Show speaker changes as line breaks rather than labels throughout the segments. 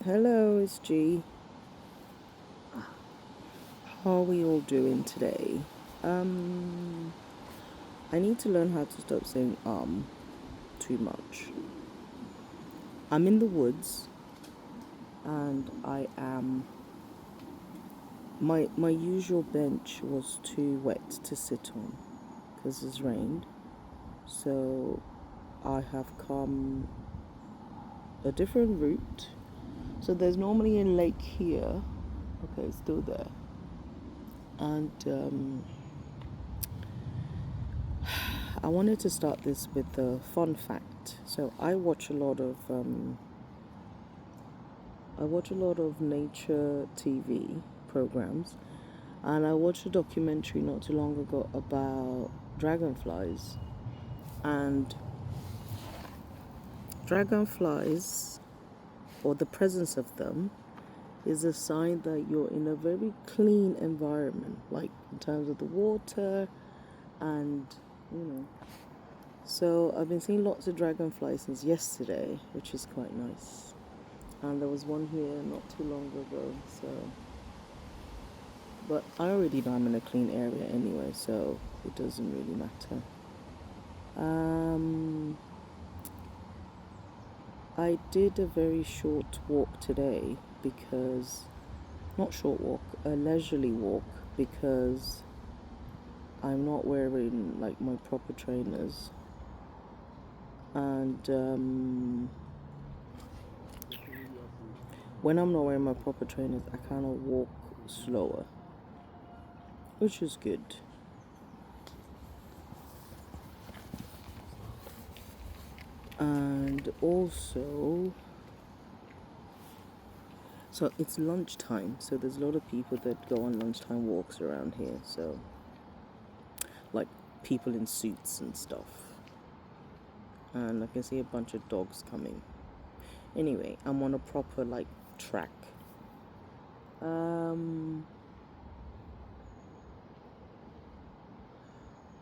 Hello, it's G. How are we all doing today? Um, I need to learn how to stop saying too much. I'm in the woods and I am my usual bench was too wet to sit on because it's rained. So I have come a different route. So there's normally a lake here. Okay, it's still there. And I wanted to start this with a fun fact. So I watch a lot of nature TV programs, and I watched a documentary not too long ago about dragonflies. And dragonflies, or the presence of them, is a sign that you're in a very clean environment, like in terms of the water and you know. So I've been seeing lots of dragonflies since yesterday, which is quite nice. And there was one here not too long ago, so but I already know I'm in a clean area anyway, so it doesn't really matter. I did a very short walk today because, not short walk, a leisurely walk because I'm not wearing like my proper trainers, and when I'm not wearing my proper trainers, I kind of walk slower, which is good. And also, so it's lunchtime, so there's a lot of people that go on lunchtime walks around here. So, like people in suits and stuff. And I can see a bunch of dogs coming. Anyway, I'm on a proper like track.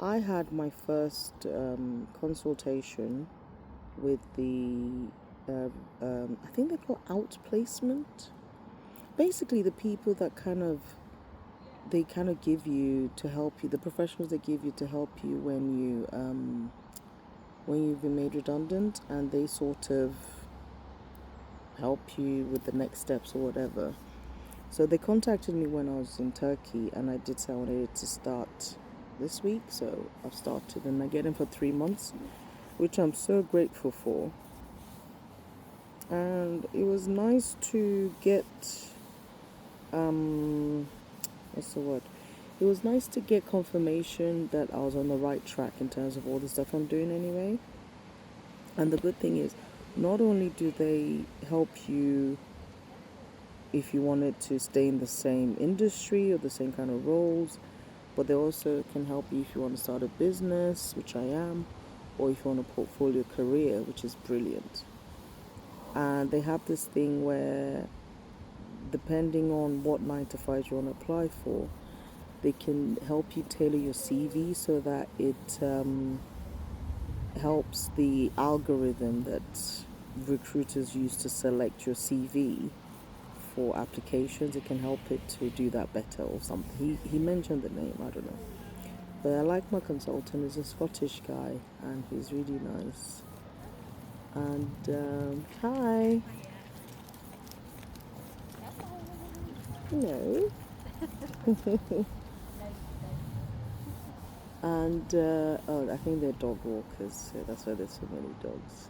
I had my first consultation with the I think they call outplacement. Basically, the people that they kind of give you to help you, the professionals that give you to help you when you've been made redundant, and they sort of help you with the next steps or whatever. So they contacted me when I was in Turkey, and I did say I wanted to start this week, so I've started, and I get in for 3 months, which I'm so grateful for. And it was nice to get what's the word? It was nice to get confirmation that I was on the right track in terms of all the stuff I'm doing anyway. And the good thing is, not only do they help you if you wanted to stay in the same industry or the same kind of roles, but they also can help you if you want to start a business, which I am, or if you want a portfolio career, which is brilliant. And they have this thing where, depending on what 9 to 5 you want to apply for, they can help you tailor your CV so that it helps the algorithm that recruiters use to select your CV for applications. It can help it to do that better or something. He mentioned the name, I don't know. But I like my consultant. He's a Scottish guy and he's really nice. And hi. Hello. And oh, I think they're dog walkers, so that's why there's so many dogs.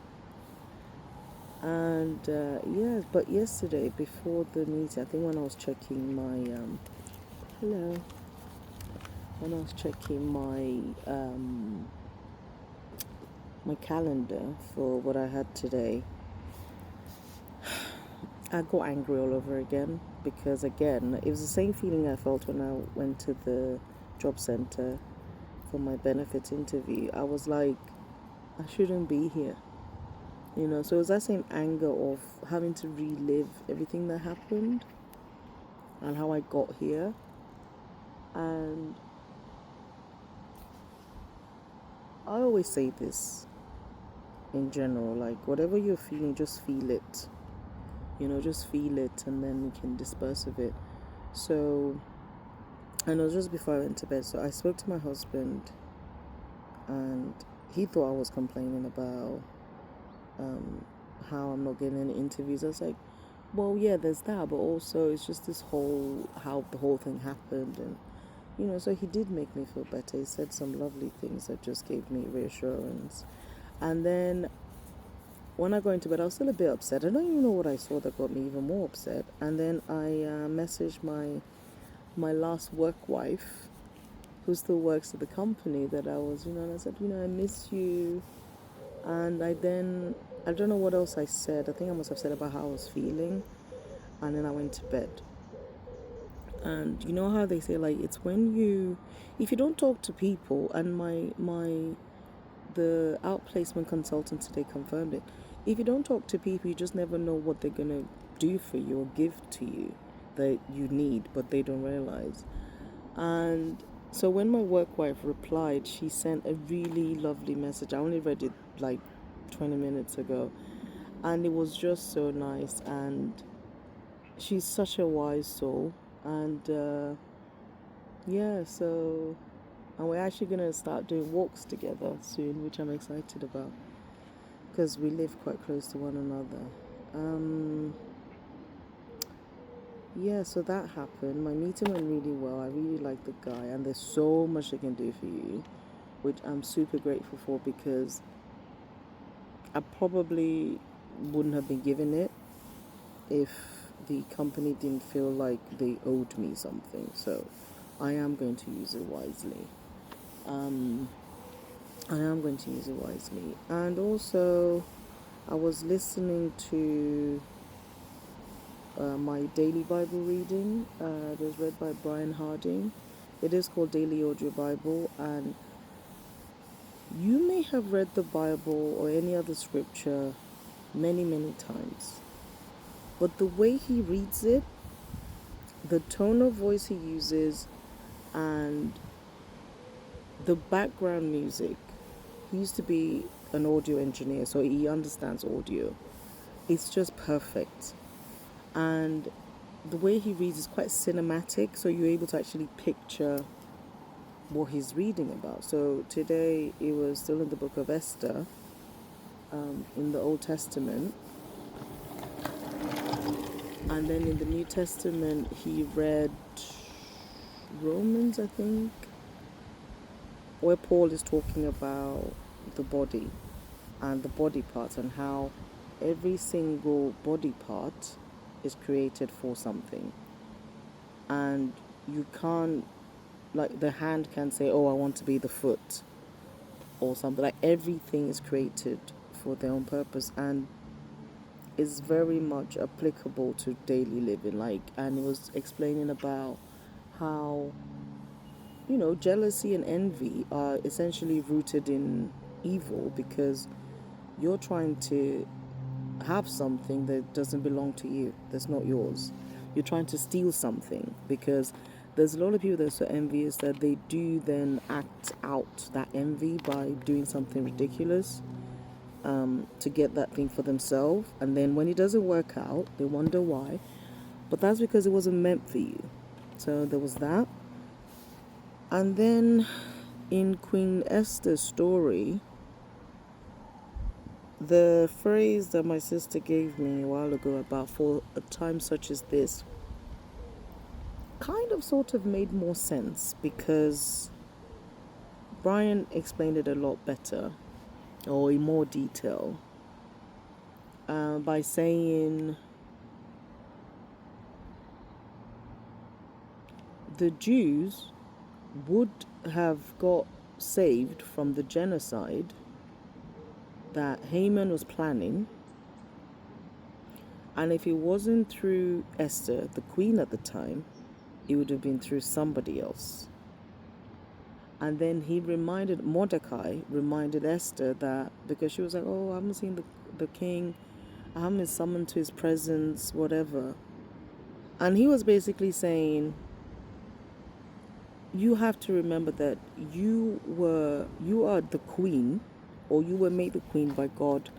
And yeah, but yesterday before the meeting, I think when I was checking my hello, when I was checking my calendar for what I had today, I got angry all over again because again, it was the same feeling I felt when I went to the job center for my benefits interview. I was like, I shouldn't be here. So it was that same anger of having to relive everything that happened and how I got here. And I always say this in general, like whatever you're feeling, just feel it. just feel it and then we can disperse of it. So, and it was just before I went to bed. So I spoke to my husband, and he thought I was complaining about how I'm not getting any interviews. I was like, well, yeah, there's that, but also it's just this whole, how the whole thing happened. And so he did make me feel better. He said some lovely things that just gave me reassurance. And then when I got into bed, I was still a bit upset. I don't even know what I saw that got me even more upset. And then I messaged my last work wife, who still works at the company that I was, and I said, I miss you. And I don't know what else I said. I think I must have said about how I was feeling. And then I went to bed. And you know how they say, like, it's if you don't talk to people, and the outplacement consultant today confirmed it. If you don't talk to people, you just never know what they're going to do for you or give to you that you need, but they don't realize. And so when my work wife replied, she sent a really lovely message. I only read it like 20 minutes ago. And it was just so nice. And she's such a wise soul. And and we're actually going to start doing walks together soon, which I'm excited about, because we live quite close to one another. So that happened. My meeting went really well. I really like the guy, and there's so much they can do for you, which I'm super grateful for, because I probably wouldn't have been given it if the company didn't feel like they owed me something. So I am going to use it wisely. And also, I was listening to my daily Bible reading. It was read by Brian Harding. It is called Daily Audio Bible, and you may have read the Bible or any other scripture many, many times. But the way he reads it, the tone of voice he uses, and the background music. He used to be an audio engineer, so he understands audio. It's just perfect. And the way he reads is quite cinematic, so you're able to actually picture what he's reading about. So today it was still in the book of Esther, in the Old Testament. And then in the New Testament, he read Romans, I think, where Paul is talking about the body and the body parts, and how every single body part is created for something. And you can't, like, the hand can say, oh, I want to be the foot or something. Like, everything is created for their own purpose, and is very much applicable to daily living. And it was explaining about how, jealousy and envy are essentially rooted in evil, because you're trying to have something that doesn't belong to you, that's not yours. You're trying to steal something, because there's a lot of people that are so envious that they do then act out that envy by doing something ridiculous to get that thing for themselves. And then when it doesn't work out, they wonder why. But that's because it wasn't meant for you. So there was that. And then in Queen Esther's story, the phrase that my sister gave me a while ago about for a time such as this kind of sort of made more sense, because Brian explained it a lot better, or in more detail, by saying the Jews would have got saved from the genocide that Haman was planning, and if it wasn't through Esther, the queen at the time, it would have been through somebody else. And then Mordecai reminded Esther that, because she was like, oh, I haven't seen the king, I haven't been summoned to his presence, whatever. And he was basically saying, you have to remember that you are the queen, or you were made the queen by God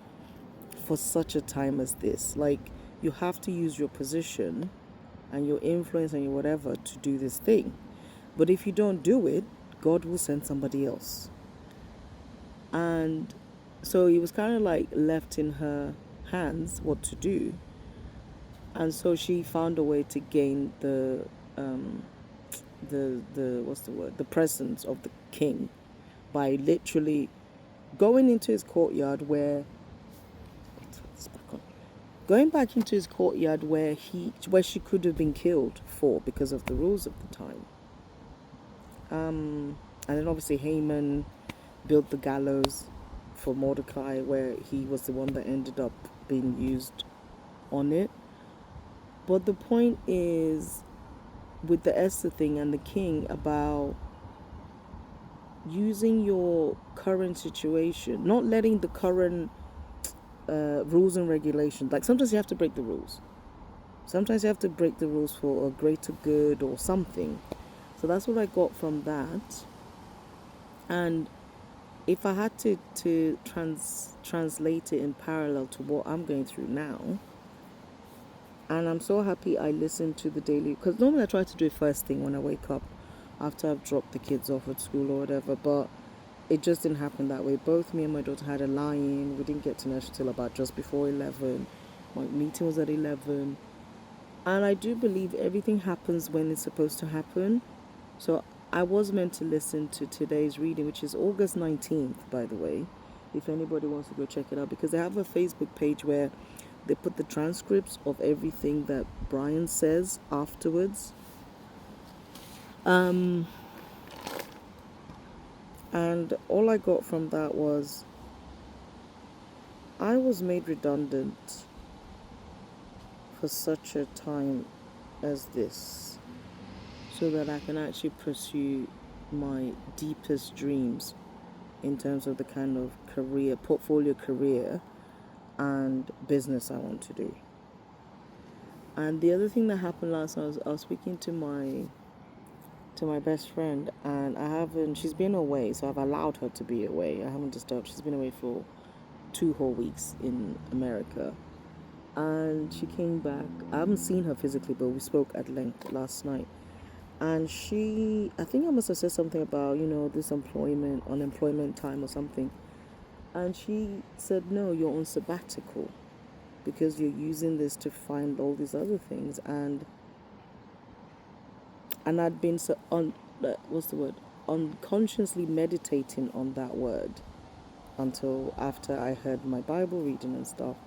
for such a time as this. Like, you have to use your position and your influence and your whatever to do this thing. But if you don't do it, God will send somebody else. And so it was kind of like left in her hands what to do. And so she found a way to gain the what's the word, the presence of the king, by literally going into his courtyard where going back into his courtyard where she could have been killed for, because of the rules of the time. And then obviously Haman built the gallows for Mordecai, where he was the one that ended up being used on it. But the point is, with the Esther thing and the king, about using your current situation, not letting the current rules and regulations, like sometimes you have to break the rules. Sometimes you have to break the rules for a greater good or something. So that's what I got from that. And if I had to translate it in parallel to what I'm going through now, and I'm so happy I listened to the daily, because normally I try to do it first thing when I wake up after I've dropped the kids off at school or whatever, but it just didn't happen that way. Both me and my daughter had a lie-in. We didn't get to nursery till about just before 11. My meeting was at 11. And I do believe everything happens when it's supposed to happen. So I was meant to listen to today's reading, which is August 19th, by the way, if anybody wants to go check it out, because they have a Facebook page where they put the transcripts of everything that Brian says afterwards. And all I got from that was, I was made redundant for such a time as this, so that I can actually pursue my deepest dreams in terms of the kind of portfolio career and business I want to do. And the other thing that happened last night, I was speaking to my best friend, and she's been away, so I've allowed her to be away. I haven't disturbed. She's been away for 2 whole weeks in America. And she came back. I haven't seen her physically, but we spoke at length last night. And I think I must have said something about, this unemployment time or something. And she said, no, you're on sabbatical because you're using this to find all these other things. And I'd been unconsciously meditating on that word until after I heard my Bible reading and stuff.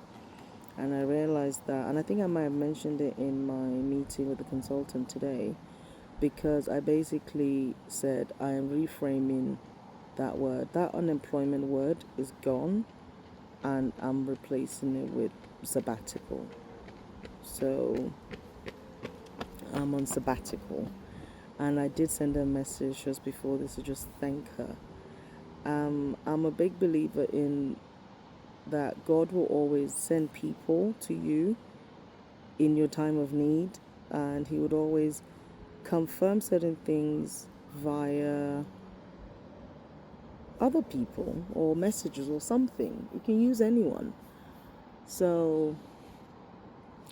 And I realized that, and I think I might have mentioned it in my meeting with the consultant today, because I basically said I am reframing that word. That unemployment word is gone, and I'm replacing it with sabbatical. So I'm on sabbatical. And I did send her a message just before this to just thank her. I'm a big believer in that God will always send people to you in your time of need, and He would always confirm certain things via other people or messages or something. You can use anyone. So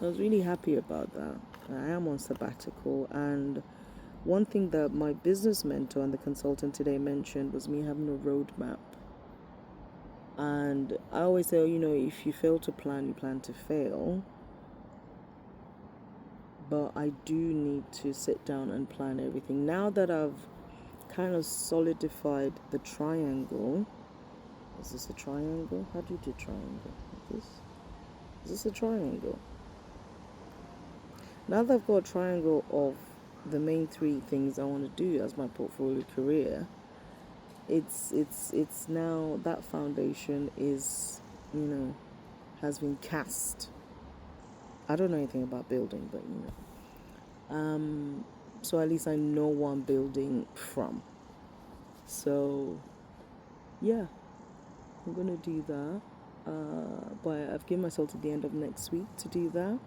I was really happy about that. I am on sabbatical, and one thing that my business mentor and the consultant today mentioned was me having a roadmap. And I always say, if you fail to plan, you plan to fail. But I do need to sit down and plan everything. Now that I've kind of solidified the triangle. Is this a triangle? How do you do triangle? Like this? Is this a triangle? Now that I've got a triangle of the main 3 things I want to do as my portfolio career, it's now that foundation is, has been cast. I don't know anything about building, but so at least I know what I'm building from. So yeah, I'm gonna do that. But I've given myself to the end of next week to do that,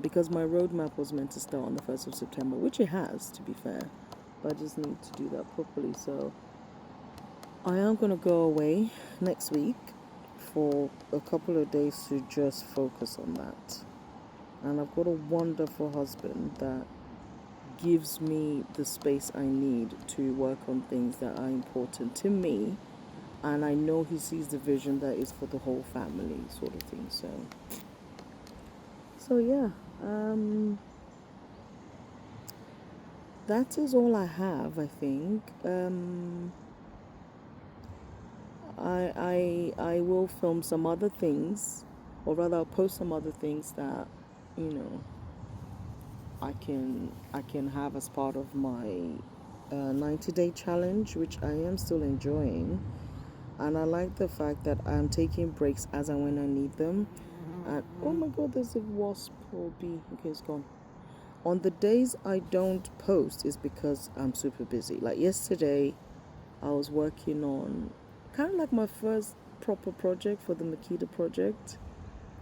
because my roadmap was meant to start on the 1st of September, which it has, to be fair. But I just need to do that properly. So I am going to go away next week for a couple of days to just focus on that. And I've got a wonderful husband that gives me the space I need to work on things that are important to me. And I know he sees the vision that is for the whole family, sort of thing. So yeah. That is all I have, I think. I will film some other things, or rather I'll post some other things that, I can have as part of my 90-day challenge, which I am still enjoying. And I like the fact that I'm taking breaks as and when I need them. And oh my god, there's a wasp or bee. Okay, it's gone. On the days I don't post is because I'm super busy. Like yesterday, I was working on kind of like my first proper project for the Makita project,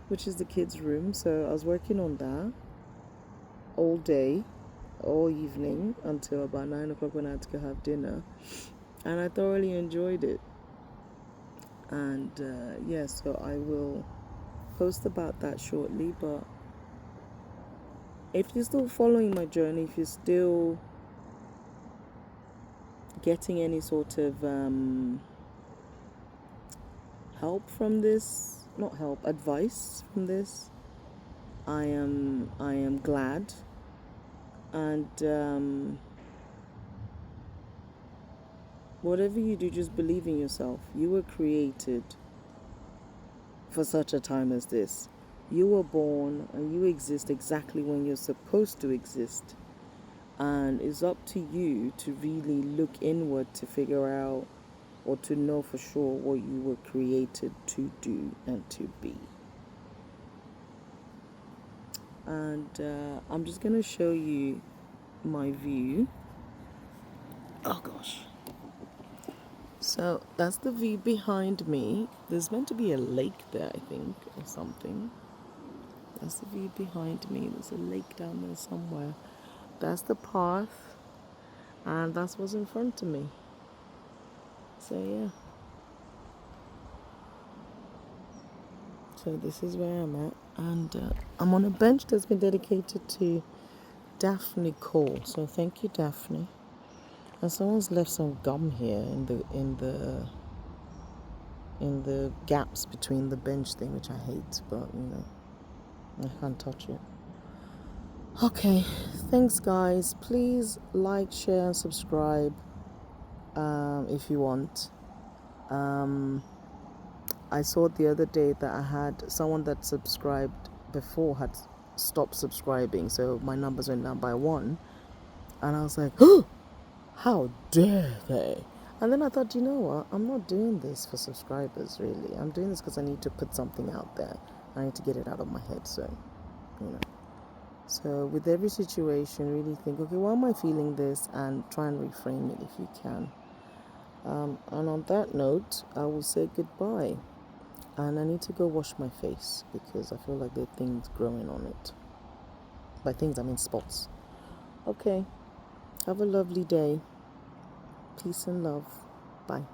which is the kids' room. So I was working on that all day, all evening, until about 9 o'clock when I had to go have dinner. And I thoroughly enjoyed it. And so I will post about that shortly. But if you're still following my journey, if you're still getting any sort of advice from this, I am glad. And whatever you do, just believe in yourself. You were created for such a time as this. You were born and you exist exactly when you're supposed to exist. And it's up to you to really look inward to figure out or to know for sure what you were created to do and to be. And I'm just going to show you my view. Oh gosh. So that's the view behind me. There's meant to be a lake there, I think, or something. That's the view behind me. There's a lake down there somewhere. That's the path. And that's what's in front of me. So yeah. So this is where I'm at. And I'm on a bench that's been dedicated to Daphne Cole. So thank you, Daphne. And someone's left some gum here in the gaps between the bench thing, which I hate, but I can't touch it. Okay, thanks guys. Please like, share, and subscribe if you want. I saw the other day that I had someone that subscribed before had stopped subscribing, so my numbers went down by 1, and I was like, oh, how dare they? And then I thought, you know what, I'm not doing this for subscribers, really. I'm doing this because I need to put something out there. I need to get it out of my head. So with every situation, really think, okay, why am I feeling this, and try and reframe it if you can. And on that note, I will say goodbye. And I need to go wash my face because I feel like there are things growing on it. By things, I mean spots. Okay. Have a lovely day. Peace and love. Bye.